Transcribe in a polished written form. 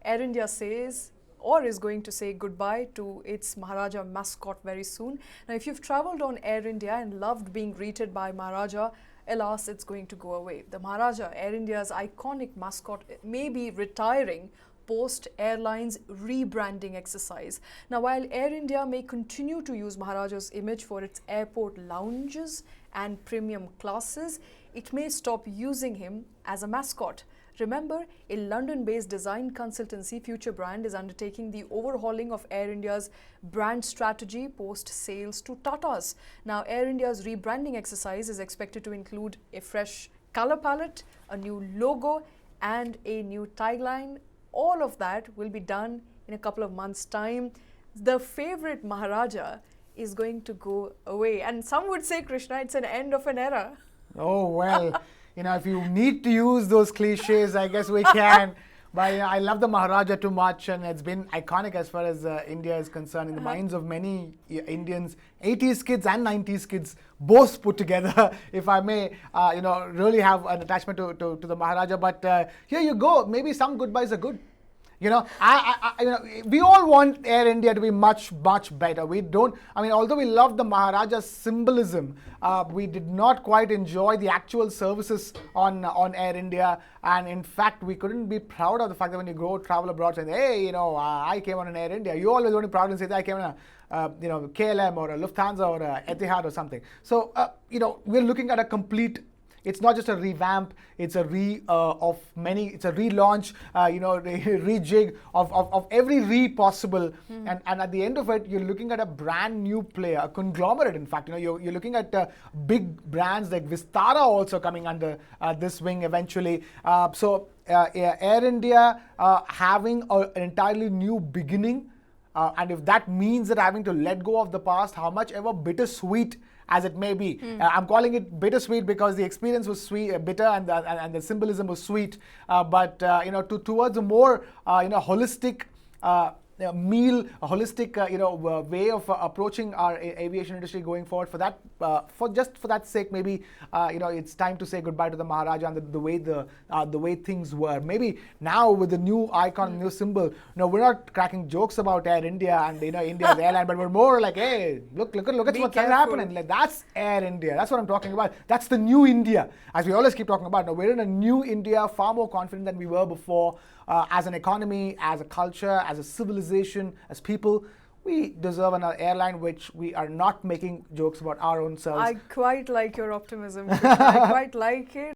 Air India says or is going to say goodbye to its Maharaja mascot very soon. Now, if you've traveled on Air India and loved being greeted by Maharaja, alas, it's going to go away. The Maharaja, Air India's iconic mascot, may be retiring post Airline's rebranding exercise. Now, while Air India may continue to use Maharaja's image for its airport lounges and premium classes, it may stop using him as a mascot. Remember, a London-based design consultancy, Future Brand, is undertaking the overhauling of Air India's brand strategy post-sales to Tatas. Now, Air India's rebranding exercise is expected to include a fresh color palette, a new logo, and a new tagline. All of that will be done in a couple of months' time. The favorite Maharaja is going to go away. And some would say, Krishna, it's an end of an era. Oh, well. If you need to use those cliches, I guess we can. But I love the Maharaja too much, and it's been iconic as far as India is concerned in the minds of many Indians, 80s kids and 90s kids, both put together, if I may, really have an attachment to the Maharaja. But here you go. Maybe some goodbyes are good. We all want Air India to be much, much better. We don't, although we love the Maharaja's symbolism, we did not quite enjoy the actual services on Air India. And in fact, we couldn't be proud of the fact that when you go travel abroad, saying, hey, I came on an Air India. You always want to be proud and say that I came on a KLM or a Lufthansa or a Etihad or something. So, we're looking at a complete. It's not just a revamp, it's a it's a relaunch, rejig of every possible. And at the end of it, you're looking at a brand new player, a conglomerate, in fact. You're looking at big brands like Vistara also coming under this wing eventually. So Air India having an entirely new beginning. And if that means that having to let go of the past, how much ever bittersweet as it may be. I'm calling it bittersweet because the experience was sweet, bitter, and the symbolism was sweet. But towards a more holistic meal, a holistic way of approaching our aviation industry going forward. For that sake, maybe it's time to say goodbye to the Maharaja and the way things were. Maybe now with the new icon, new symbol, we're not cracking jokes about Air India and India's airline, but we're more like, hey, look at what's happening. Like, that's Air India. That's what I'm talking about. That's the new India, as we always keep talking about. Now we're in a new India, far more confident than we were before. As an economy, as a culture, as a civilization, as people, we deserve an airline which we are not making jokes about our own selves. I quite like your optimism. I quite like it.